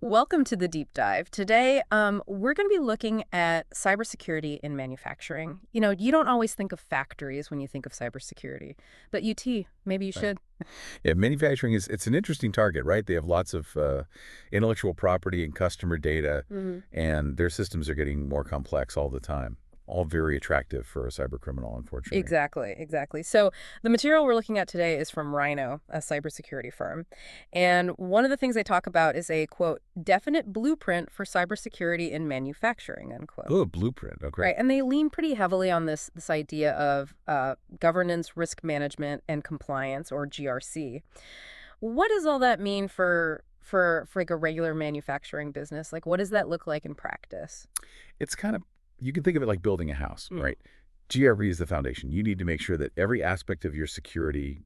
Welcome to the deep dive. Today, we're going to be looking at cybersecurity in manufacturing. You don't always think of factories when you think of cybersecurity, but UT, maybe you Right. should. Yeah, manufacturing it's an interesting target, right? They have lots of intellectual property and customer data, hmm and their systems are getting more complex all the time. All very attractive for a cyber criminal, unfortunately. Exactly, exactly. So the material we're looking at today is from Rhino, a cybersecurity firm. And one of the things they talk about is a, quote, definite blueprint for cybersecurity in manufacturing, unquote. Oh, a blueprint. Okay. Right, and they lean pretty heavily on this idea of governance, risk management, and compliance, or GRC. What does all that mean for like a regular manufacturing business? Like, what does that look like in practice? It's kind of you can think of it like building a house, Mm. right? GRE is the foundation. You need to make sure that every aspect of your security,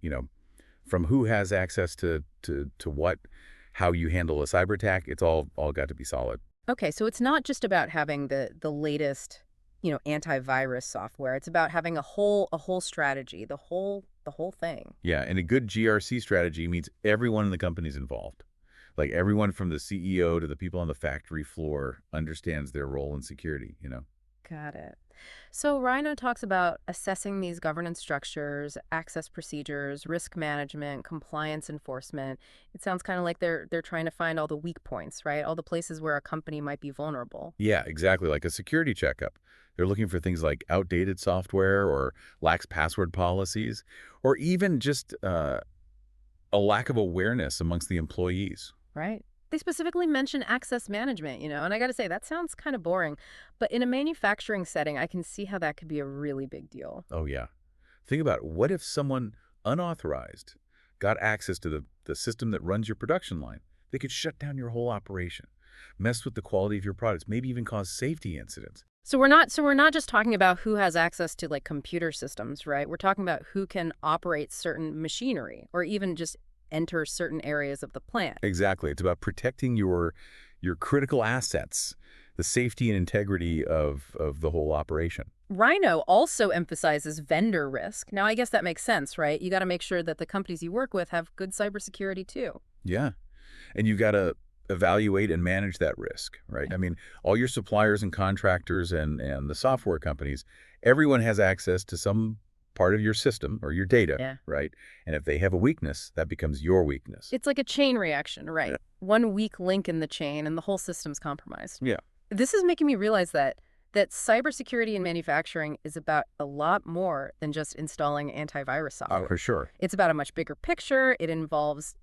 from who has access to what, how you handle a cyber attack, it's all got to be solid. Okay, so it's not just about having the latest, antivirus software. It's about having a whole strategy, the whole thing. Yeah, and a good GRC strategy means everyone in the company is involved. Like everyone from the CEO to the people on the factory floor understands their role in security. Got it. So Rhino talks about assessing these governance structures, access procedures, risk management, compliance enforcement. It sounds kind of like they're trying to find all the weak points, right? All the places where a company might be vulnerable. Yeah, exactly. Like a security checkup. They're looking for things like outdated software or lax password policies, or even just a lack of awareness amongst the employees. Right. They specifically mention access management, and I got to say, that sounds kind of boring. But in a manufacturing setting, I can see how that could be a really big deal. Oh, yeah. Think about it. What if someone unauthorized got access to the system that runs your production line? They could shut down your whole operation, mess with the quality of your products, maybe even cause safety incidents. So we're not just talking about who has access to like computer systems, right? We're talking about who can operate certain machinery or even just enter certain areas of the plant. Exactly. It's about protecting your critical assets, the safety and integrity of the whole operation. Rhino also emphasizes vendor risk. Now, I guess that makes sense, right? You got to make sure that the companies you work with have good cybersecurity too. Yeah. And you've got to evaluate and manage that risk, right? Okay. I mean, all your suppliers and contractors and the software companies, everyone has access to some part of your system or your data, Yeah. right? And if they have a weakness, that becomes your weakness. It's like a chain reaction, Yeah. right? One weak link in the chain and the whole system's compromised. Yeah. This is making me realize that cybersecurity in manufacturing is about a lot more than just installing antivirus Oh, software. for sure. It's about a much bigger picture. It involves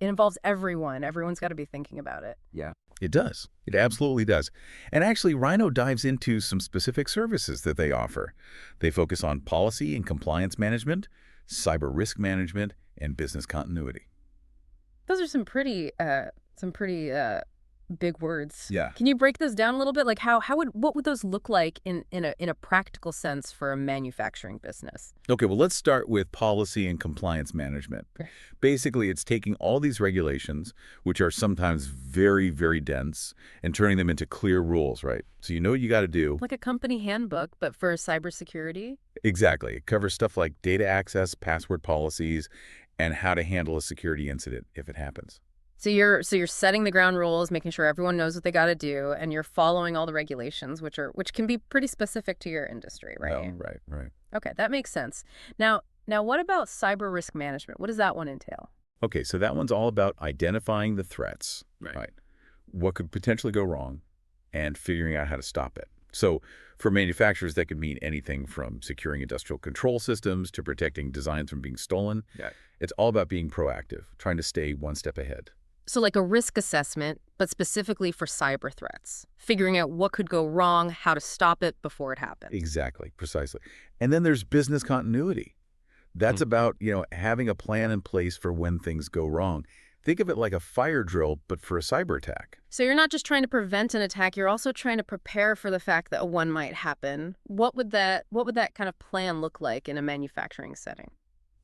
everyone. Everyone's got to be thinking about it. Yeah. It does. It absolutely does. And actually, Rhino dives into some specific services that they offer. They focus on policy and compliance management, cyber risk management, and business continuity. Those are some pretty big words. Yeah. Can you break those down a little bit? Like what would those look like in a practical sense for a manufacturing business? Okay, well, let's start with policy and compliance management. Okay. Basically, it's taking all these regulations, which are sometimes very, very dense, and turning them into clear rules, right? So you know what you got to do. Like a company handbook, but for cybersecurity? Exactly. It covers stuff like data access, password policies, and how to handle a security incident if it happens. So you're setting the ground rules, making sure everyone knows what they got to do, and you're following all the regulations, which can be pretty specific to your industry, Oh, right? right, right. Okay, that makes sense. Now what about cyber risk management? What does that one entail? Okay, so that one's all about identifying the threats, right? What could potentially go wrong and figuring out how to stop it. So for manufacturers, that could mean anything from securing industrial control systems to protecting designs from being stolen. Yeah. It's all about being proactive, trying to stay one step ahead. So like a risk assessment, but specifically for cyber threats, figuring out what could go wrong, how to stop it before it happens. Exactly, precisely. And then there's business continuity. That's about, having a plan in place for when things go wrong. Think of it like a fire drill, but for a cyber attack. So you're not just trying to prevent an attack, you're also trying to prepare for the fact that one might happen. What would that kind of plan look like in a manufacturing setting?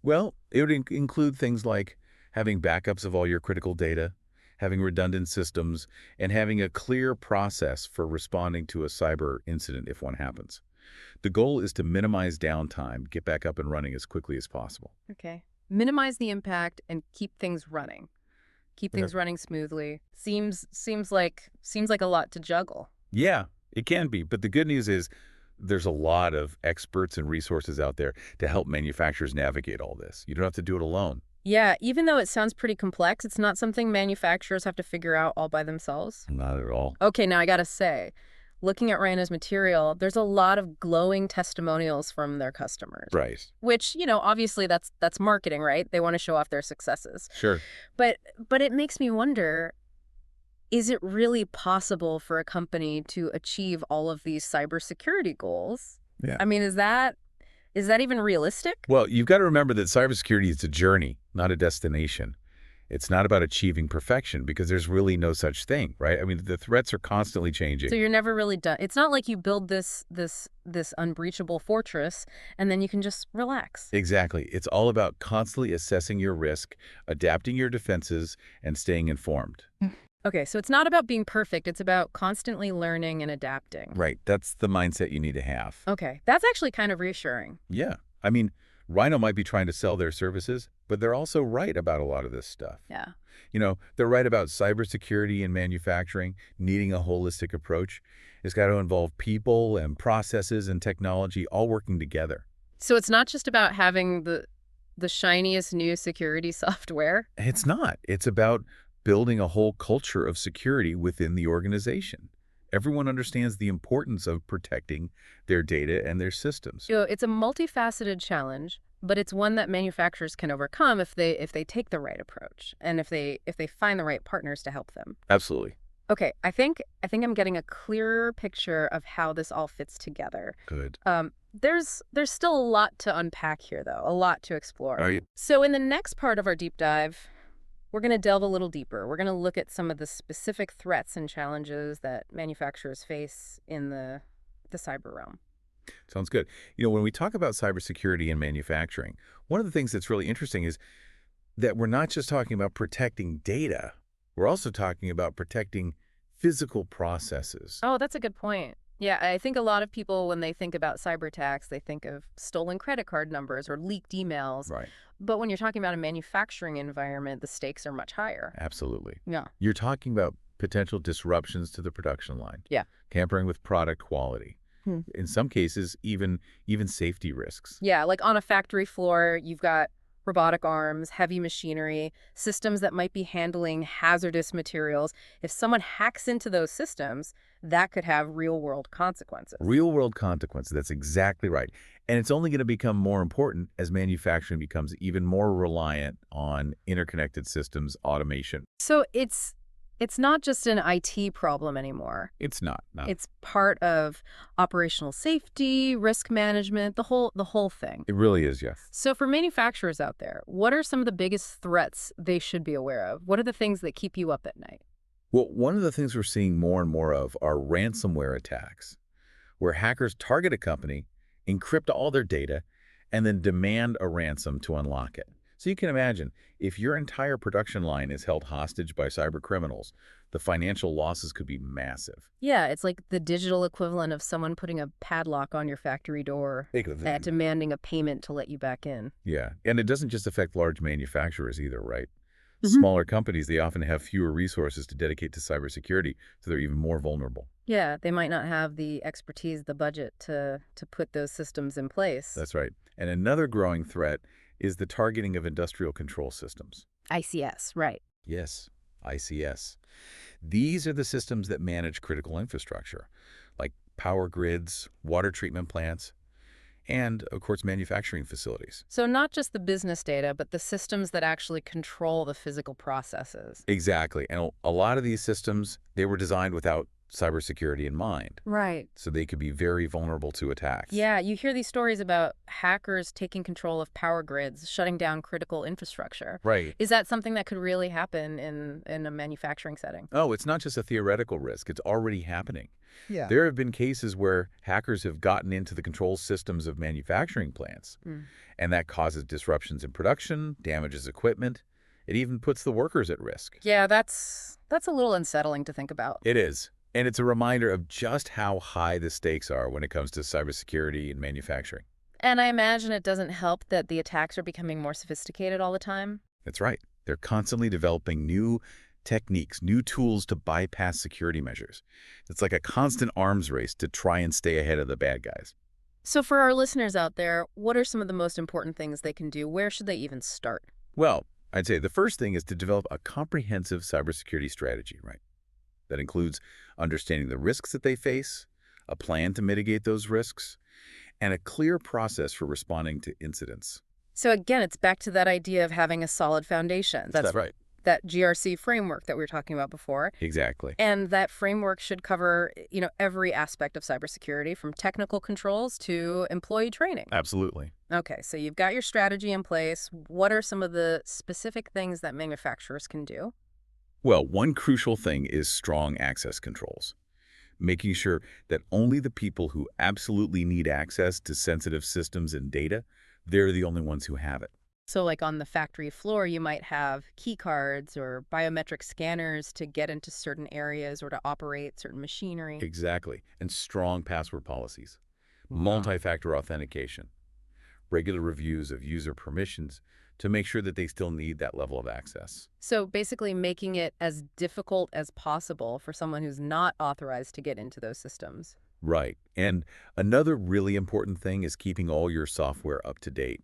Well, it would include things like having backups of all your critical data, having redundant systems, and having a clear process for responding to a cyber incident if one happens. The goal is to minimize downtime, get back up and running as quickly as possible. Okay. Minimize the impact and keep things running. keep Okay. things running smoothly. Seems like a lot to juggle. Yeah, it can be. But the good news is there's a lot of experts and resources out there to help manufacturers navigate all this. You don't have to do it alone. Yeah, even though it sounds pretty complex, it's not something manufacturers have to figure out all by themselves. Not at all. Okay, now I gotta say, looking at Rhino's material, there's a lot of glowing testimonials from their customers, Right. which, obviously that's marketing, right? They want to show off their successes. Sure. But it makes me wonder, is it really possible for a company to achieve all of these cybersecurity goals? Yeah. I mean, is that even realistic? Well, you've got to remember that cybersecurity is a journey, not a destination. It's not about achieving perfection because there's really no such thing, right? I mean, the threats are constantly So changing. you're never really done. It's not like you build this unbreachable fortress and then you can just relax. Exactly. It's all about constantly assessing your risk, adapting your defenses, and staying informed. Okay, so it's not about being perfect, it's about constantly learning and adapting. Right. That's the mindset you need to have. Okay, that's actually kind of reassuring. Yeah. I mean, Rhino might be trying to sell their services, but they're also right about a lot of this stuff. Yeah. They're right about cybersecurity and manufacturing needing a holistic approach. It's got to involve people and processes and technology all working together. So it's not just about having the shiniest new security software. It's not. It's about building a whole culture of security within the organization. Everyone understands the importance of protecting their data and their systems. It's a multifaceted challenge, but it's one that manufacturers can overcome if they take the right approach and if they find the right partners to help them. Absolutely. Okay, I think I'm getting a clearer picture of how this all fits together. Good. There's still a lot to unpack here, though, a lot to explore. Are you? So in the next part of our deep dive, we're going to delve a little deeper. We're going to look at some of the specific threats and challenges that manufacturers face in the cyber realm. Sounds good. When we talk about cybersecurity and manufacturing, one of the things that's really interesting is that we're not just talking about protecting data. We're also talking about protecting physical processes. Oh, that's a good point. Yeah, I think a lot of people, when they think about cyber attacks, they think of stolen credit card numbers or leaked emails. Right. But when you're talking about a manufacturing environment, the stakes are much higher. Absolutely. Yeah. You're talking about potential disruptions to the production line. Yeah. Tampering with product quality. Hmm. In some cases, even safety risks. Yeah, like on a factory floor, you've got robotic arms, heavy machinery, systems that might be handling hazardous materials. If someone hacks into those systems, that could have real-world consequences. Real-world consequences. That's exactly right. And it's only going to become more important as manufacturing becomes even more reliant on interconnected systems, automation. So it's not just an IT problem anymore. It's not. No. It's part of operational safety, risk management, the whole thing. It really is, yes. So for manufacturers out there, what are some of the biggest threats they should be aware of? What are the things that keep you up at night? Well, one of the things we're seeing more and more of are ransomware attacks, where hackers target a company, encrypt all their data, and then demand a ransom to unlock it. So you can imagine, if your entire production line is held hostage by cyber criminals, the financial losses could be massive. Yeah, it's like the digital equivalent of someone putting a padlock on your factory door and demanding a payment to let you back in. Yeah, and it doesn't just affect large manufacturers either, right? Mhm. Smaller companies, they often have fewer resources to dedicate to cybersecurity, so they're even more vulnerable. Yeah, they might not have the expertise, the budget to put those systems in place. That's right. And another growing threat is the targeting of industrial control systems. ICS, right. Yes, ICS. These are the systems that manage critical infrastructure, like power grids, water treatment plants, and, of course, manufacturing facilities. So not just the business data, but the systems that actually control the physical processes. Exactly. And a lot of these systems, they were designed without cybersecurity in mind, Right. so they could be very vulnerable to attacks. Yeah, you hear these stories about hackers taking control of power grids, shutting down critical infrastructure. Right. Is that something that could really happen in a manufacturing setting? Oh, it's not just a theoretical risk. It's already happening. Yeah. There have been cases where hackers have gotten into the control systems of manufacturing plants, and that causes disruptions in production, damages equipment. It even puts the workers at risk. Yeah, that's a little unsettling to think about. It is. And it's a reminder of just how high the stakes are when it comes to cybersecurity and manufacturing. And I imagine it doesn't help that the attacks are becoming more sophisticated all the time. That's right. They're constantly developing new techniques, new tools to bypass security measures. It's like a constant arms race to try and stay ahead of the bad guys. So for our listeners out there, what are some of the most important things they can do? Where should they even start? Well, I'd say the first thing is to develop a comprehensive cybersecurity strategy, right? That includes understanding the risks that they face, a plan to mitigate those risks, and a clear process for responding to incidents. So again, it's back to that idea of having a solid foundation. That's Right. that GRC framework that we were talking about before. Exactly. And that framework should cover, every aspect of cybersecurity from technical controls to employee training. Absolutely. Okay, so you've got your strategy in place. What are some of the specific things that manufacturers can do? Well, one crucial thing is strong access controls, making sure that only the people who absolutely need access to sensitive systems and data, they're the only ones who have it. So like on the factory floor, you might have key cards or biometric scanners to get into certain areas or to operate certain machinery. Exactly. And strong password policies, Wow. multi-factor authentication, regular reviews of user permissions to make sure that they still need that level of access. So basically making it as difficult as possible for someone who's not authorized to get into those systems. Right. And another really important thing is keeping all your software up to date.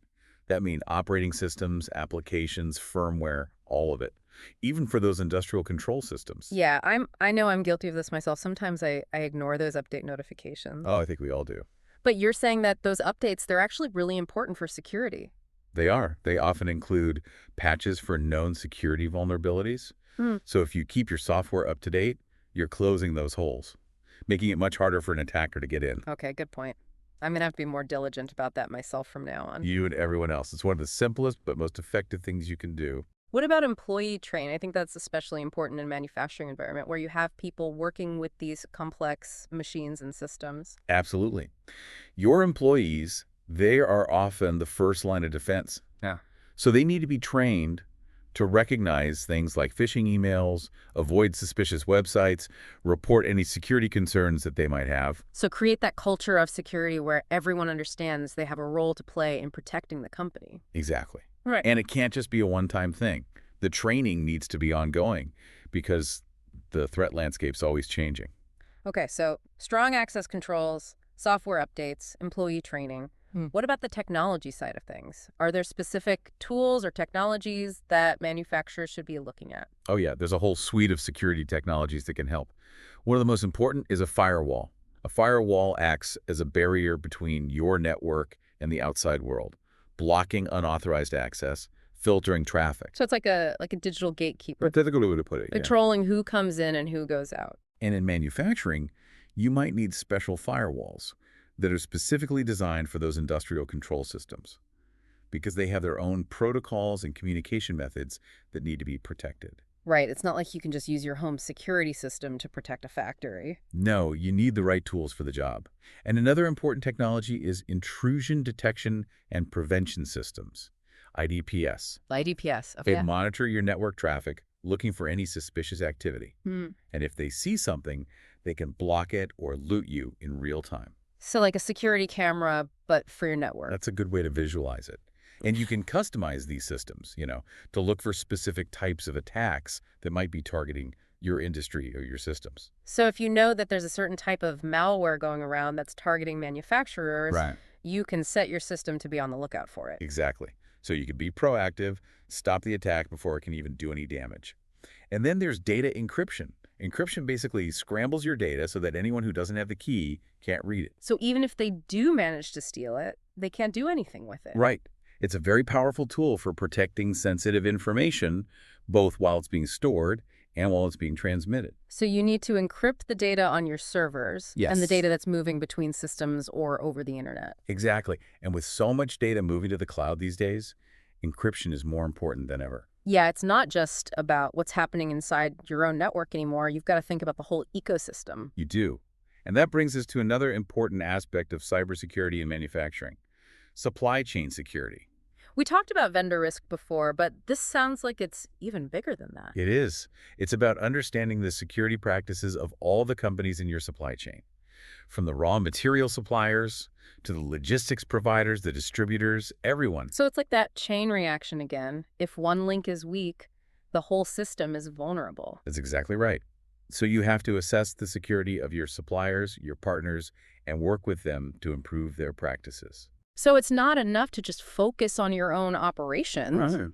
That means operating systems, applications, firmware, all of it, even for those industrial control systems. Yeah, I know I'm guilty of this myself. Sometimes I ignore those update notifications. Oh, I think we all do. But you're saying that those updates, they're actually really important for security. They are. They often include patches for known security vulnerabilities. Hmm. So if you keep your software up to date, you're closing those holes, making it much harder for an attacker to get in. Okay, good point. I'm going to have to be more diligent about that myself from now on. You and everyone else. It's one of the simplest but most effective things you can do. What about employee training? I think that's especially important in a manufacturing environment where you have people working with these complex machines and systems. Absolutely. Your employees, they are often the first line of defense. Yeah. So they need to be trained to recognize things like phishing emails, avoid suspicious websites, report any security concerns that they might have. So create that culture of security where everyone understands they have a role to play in protecting the company. Exactly. Right. And it can't just be a one-time thing. The training needs to be ongoing because the threat landscape's always changing. Okay, so strong access controls, software updates, employee training. What about the technology side of things? Are there specific tools or technologies that manufacturers should be looking at? Oh yeah, there's a whole suite of security technologies that can help. One of the most important is a firewall. A firewall acts as a barrier between your network and the outside world, blocking unauthorized access, filtering traffic. So it's like a digital gatekeeper, That's a good way to put it, yeah. controlling who comes in and who goes out. And in manufacturing, you might need special firewalls that are specifically designed for those industrial control systems because they have their own protocols and communication methods that need to be protected. Right, it's not like you can just use your home security system to protect a factory. No, you need the right tools for the job. And another important technology is intrusion detection and prevention systems, IDPS. IDPS, They okay. monitor your network traffic, looking for any suspicious activity. Hmm. And if they see something, they can block it or loot you in real time. So like a security camera, but for your network. That's a good way to visualize it. And you can customize these systems, to look for specific types of attacks that might be targeting your industry or your systems. So if you know that there's a certain type of malware going around that's targeting manufacturers, Right. you can set your system to be on the lookout for it. Exactly. So you can be proactive, stop the attack before it can even do any damage. And then there's data encryption. Encryption basically scrambles your data so that anyone who doesn't have the key can't read it. So even if they do manage to steal it, they can't do anything with it. Right. It's a very powerful tool for protecting sensitive information, both while it's being stored and while it's being transmitted. So you need to encrypt the data on your servers and the Yes. data that's moving between systems or over the internet. Exactly. And with so much data moving to the cloud these days, encryption is more important than ever. Yeah, it's not just about what's happening inside your own network anymore. You've got to think about the whole ecosystem. You do. And that brings us to another important aspect of cybersecurity in manufacturing, supply chain security. We talked about vendor risk before, but this sounds like it's even bigger than that. It is. It's about understanding the security practices of all the companies in your supply chain, from the raw material suppliers to the logistics providers, the distributors, everyone. So it's like that chain reaction again. If one link is weak, the whole system is vulnerable. That's exactly right. So you have to assess the security of your suppliers, your partners, and work with them to improve their practices. So it's not enough to just focus on your own operations. Right.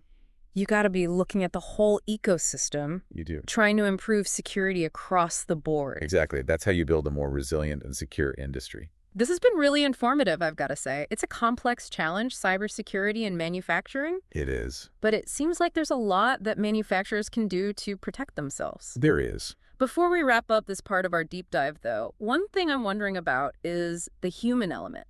You got to be looking at the whole ecosystem, You do. trying to improve security across the board. Exactly. That's how you build a more resilient and secure industry. This has been really informative, I've got to say. It's a complex challenge, cybersecurity and manufacturing, It is. but it seems like there's a lot that manufacturers can do to protect themselves. There is. Before we wrap up this part of our deep dive, though, one thing I'm wondering about is the human element.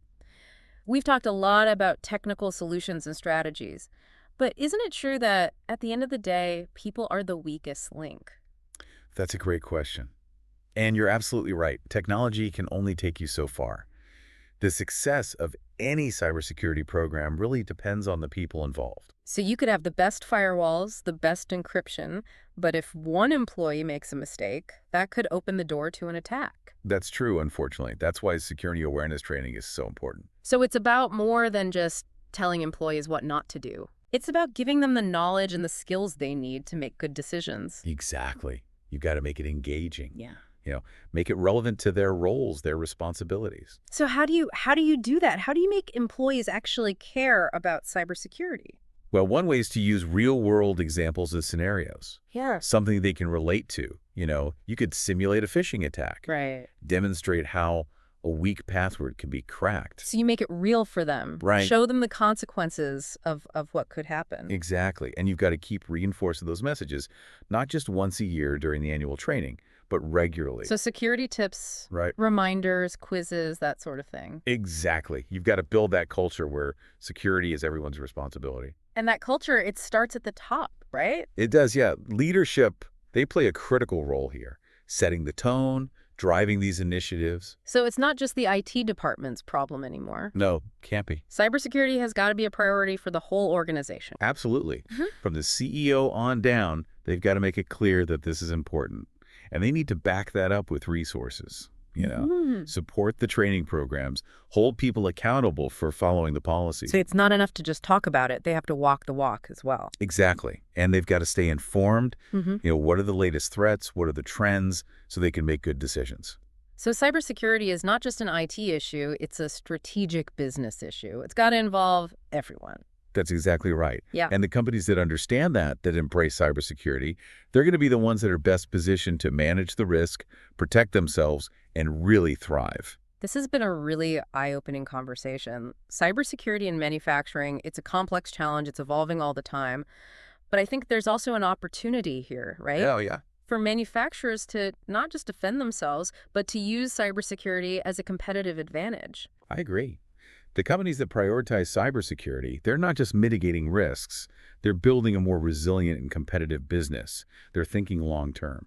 We've talked a lot about technical solutions and strategies, but isn't it true that at the end of the day, people are the weakest link? That's a great question. And you're absolutely right. Technology can only take you so far. The success of any cybersecurity program really depends on the people involved. So you could have the best firewalls, the best encryption, but if one employee makes a mistake, that could open the door to an attack. That's true, unfortunately. That's why security awareness training is so important. So it's about more than just telling employees what not to do. It's about giving them the knowledge and the skills they need to make good decisions. Exactly. You've got to make it engaging. Yeah. Make it relevant to their roles, their responsibilities. So how do you do that? How do you make employees actually care about cybersecurity? Well, one way is to use real-world examples of scenarios, Yeah. something they can relate to. You could simulate a phishing attack, Right. demonstrate how a weak password can be cracked. So you make it real for them. Right. Show them the consequences of what could happen. Exactly. And you've got to keep reinforcing those messages, not just once a year during the annual training, but regularly. So security tips, Right. reminders, quizzes, that sort of thing. Exactly. You've got to build that culture where security is everyone's responsibility. And that culture, it starts at the top, right? It does, yeah. Leadership, they play a critical role here, setting the tone, driving these initiatives. So it's not just the IT department's problem anymore. No, can't be. Cybersecurity has got to be a priority for the whole organization. Absolutely. From the CEO on down, they've got to make it clear that this is important. And they need to back that up with resources, support the training programs, hold people accountable for following the policy. So it's not enough to just talk about it. They have to walk the walk as well. Exactly. And they've got to stay informed. Mhm. What are the latest threats? What are the trends? So they can make good decisions. So cybersecurity is not just an IT issue, it's a strategic business issue. It's got to involve everyone. That's exactly right. Yeah. And the companies that understand that embrace cybersecurity, they're going to be the ones that are best positioned to manage the risk, protect themselves, and really thrive. This has been a really eye-opening conversation. Cybersecurity in manufacturing, it's a complex challenge. It's evolving all the time. But I think there's also an opportunity here, right? Oh, yeah. For manufacturers to not just defend themselves, but to use cybersecurity as a competitive advantage. I agree. The companies that prioritize cybersecurity, they're not just mitigating risks. They're building a more resilient and competitive business. They're thinking long-term.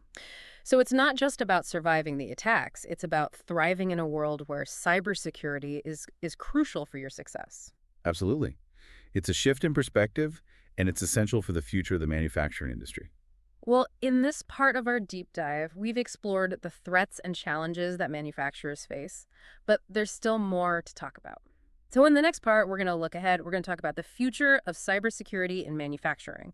So it's not just about surviving the attacks. It's about thriving in a world where cybersecurity is crucial for your success. Absolutely. It's a shift in perspective, and it's essential for the future of the manufacturing industry. Well, in this part of our deep dive, we've explored the threats and challenges that manufacturers face, but there's still more to talk about. So in the next part, we're going to look ahead. We're going to talk about the future of cybersecurity in manufacturing.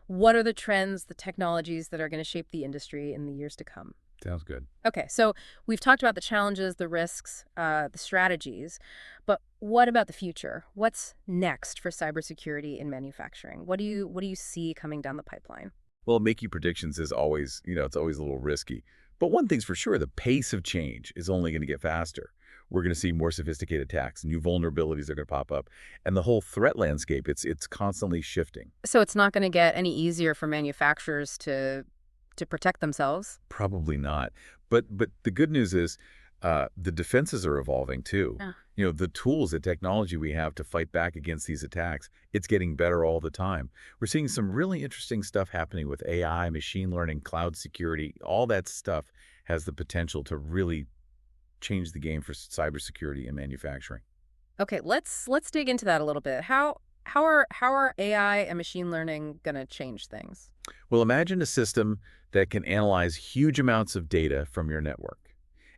What are the trends, the technologies that are going to shape the industry in the years to come? Sounds good. Okay, so we've talked about the challenges, the risks, the strategies, but what about the future? What's next for cybersecurity in manufacturing? What do you see coming down the pipeline? Well, making predictions is always, it's always a little risky. But one thing's for sure, the pace of change is only going to get faster. We're going to see more sophisticated attacks, new vulnerabilities are going to pop up, and the whole threat landscape, it's constantly shifting. So it's not going to get any easier for manufacturers to protect themselves? Probably not. But the good news is the defenses are evolving too. Yeah. The tools, the technology we have to fight back against these attacks, it's getting better all the time. We're seeing some really interesting stuff happening with AI, machine learning, cloud security. All that stuff has the potential to really change the game for cybersecurity and manufacturing. Okay, let's dig into that a little bit. How are AI and machine learning going to change things? Well, imagine a system that can analyze huge amounts of data from your network,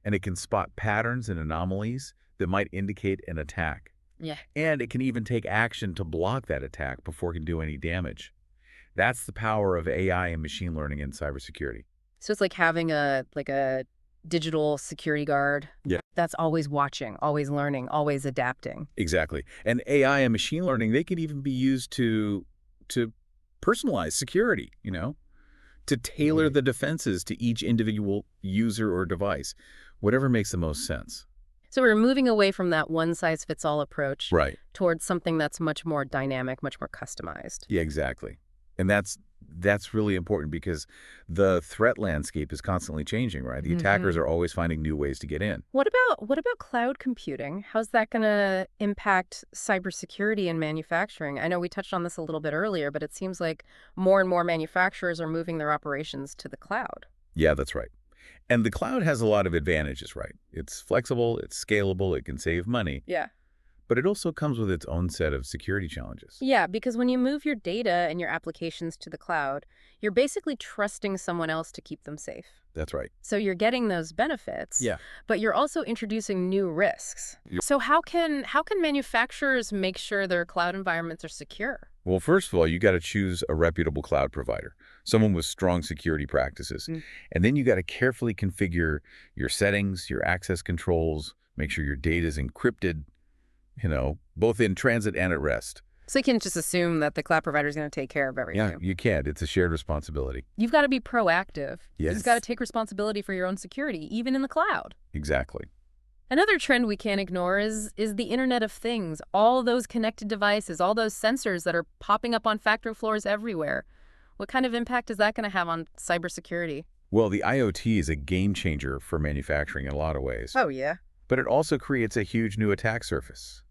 and it can spot patterns and anomalies that might indicate an attack. Yeah. And it can even take action to block that attack before it can do any damage. That's the power of AI and machine learning in cybersecurity. So it's like having a digital security guard Yeah. that's always watching, always learning, always adapting. Exactly. And AI and machine learning, they could even be used to personalize security, to tailor the defenses to each individual user or device, whatever makes the most sense. So we're moving away from that one-size-fits-all approach Right. towards something that's much more dynamic, much more customized. Yeah, exactly. And that's really important because the threat landscape is constantly changing, right? The attackers are always finding new ways to get in. What about cloud computing? How's that going to impact cybersecurity and manufacturing? I know we touched on this a little bit earlier, but it seems like more and more manufacturers are moving their operations to the cloud. Yeah, that's right. And the cloud has a lot of advantages, right? It's flexible, it's scalable, it can save money, Yeah. but it also comes with its own set of security challenges. Yeah, because when you move your data and your applications to the cloud, you're basically trusting someone else to keep them safe. That's right. So you're getting those benefits, Yeah. but you're also introducing new risks. Yep. So how can manufacturers make sure their cloud environments are secure? Well, first of all, you got to choose a reputable cloud provider, someone with strong security practices. Mm. And then you got to carefully configure your settings, your access controls, make sure your data is encrypted, both in transit and at rest. So you can just assume that the cloud provider is going to take care of Yeah, everything. you can't. It's a shared responsibility. You've got to be proactive. Yes. You've got to take responsibility for your own security, even in the cloud. Exactly. Another trend we can't ignore is the Internet of Things. All those connected devices, all those sensors that are popping up on factory floors everywhere. What kind of impact is that going to have on cybersecurity? Well, the IoT is a game changer for manufacturing in a lot of ways, Oh, yeah. but it also creates a huge new attack surface.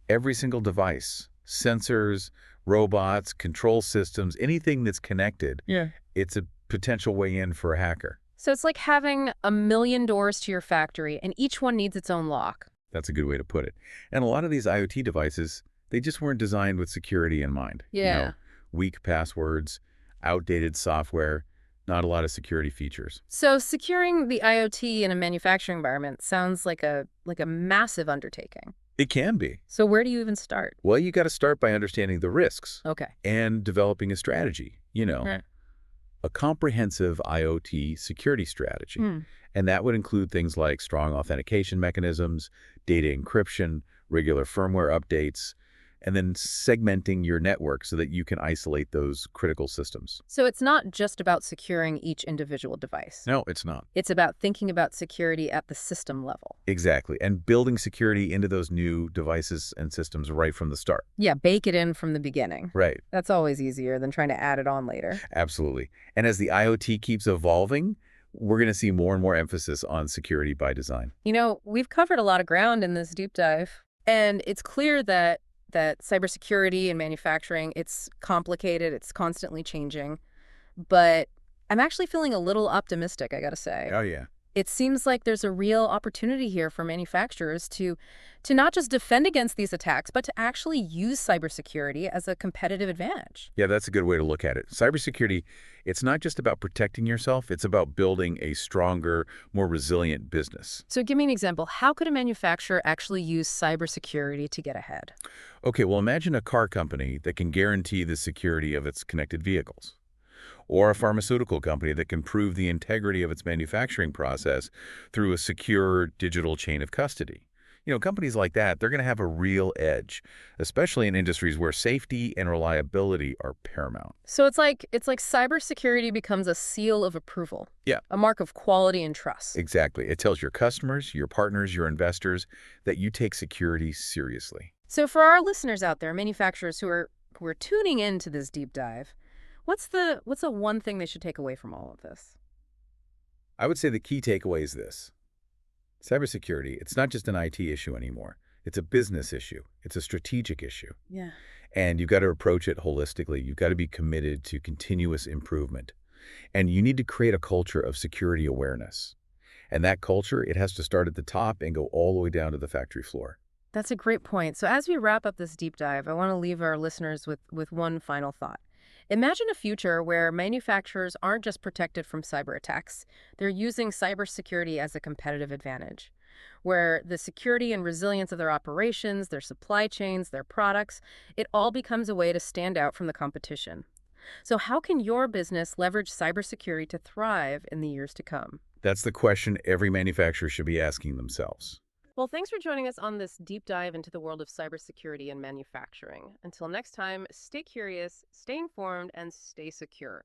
Every single device, sensors, robots, control systems, anything that's connected, Yeah. it's a potential way in for a hacker. So it's like having a million doors to your factory, and each one needs its own lock. That's a good way to put it. And a lot of these IoT devices, they just weren't designed with security in mind. Yeah. Weak passwords, outdated software, not a lot of security features. So securing the IoT in a manufacturing environment sounds like a massive undertaking. It can be. So where do you even start? Well, you got to start by understanding the risks Okay. and developing a strategy, Right. a comprehensive IoT security strategy. Hmm. And that would include things like strong authentication mechanisms, data encryption, regular firmware updates, and then segmenting your network so that you can isolate those critical systems. So it's not just about securing each individual device. No, it's not. It's about thinking about security at the system level. Exactly. And building security into those new devices and systems right from the start. Yeah, bake it in from the beginning. Right. That's always easier than trying to add it on later. Absolutely. And as the IoT keeps evolving, we're going to see more and more emphasis on security by design. We've covered a lot of ground in this deep dive, and it's clear that cybersecurity and manufacturing, it's complicated, it's constantly changing, but I'm actually feeling a little optimistic, I gotta say. Oh, yeah. It seems like there's a real opportunity here for manufacturers to not just defend against these attacks, but to actually use cybersecurity as a competitive advantage. Yeah, that's a good way to look at it. Cybersecurity, it's not just about protecting yourself, it's about building a stronger, more resilient business. So give me an example. How could a manufacturer actually use cybersecurity to get ahead? Okay, well, imagine a car company that can guarantee the security of its connected vehicles, or a pharmaceutical company that can prove the integrity of its manufacturing process through a secure digital chain of custody. Companies like that, they're going to have a real edge, especially in industries where safety and reliability are paramount. So it's like cybersecurity becomes a seal of approval. Yeah. A mark of quality and trust. Exactly. It tells your customers, your partners, your investors that you take security seriously. So for our listeners out there, manufacturers who are tuning into this deep dive, what's the one thing they should take away from all of this? I would say the key takeaway is this. Cybersecurity, it's not just an IT issue anymore. It's a business issue. It's a strategic issue. Yeah. And you've got to approach it holistically. You've got to be committed to continuous improvement. And you need to create a culture of security awareness. And that culture, it has to start at the top and go all the way down to the factory floor. That's a great point. So as we wrap up this deep dive, I want to leave our listeners with one final thought. Imagine a future where manufacturers aren't just protected from cyber attacks. They're using cybersecurity as a competitive advantage, where the security and resilience of their operations, their supply chains, their products, it all becomes a way to stand out from the competition. So how can your business leverage cybersecurity to thrive in the years to come? That's the question every manufacturer should be asking themselves. Well, thanks for joining us on this deep dive into the world of cybersecurity and manufacturing. Until next time, stay curious, stay informed, and stay secure.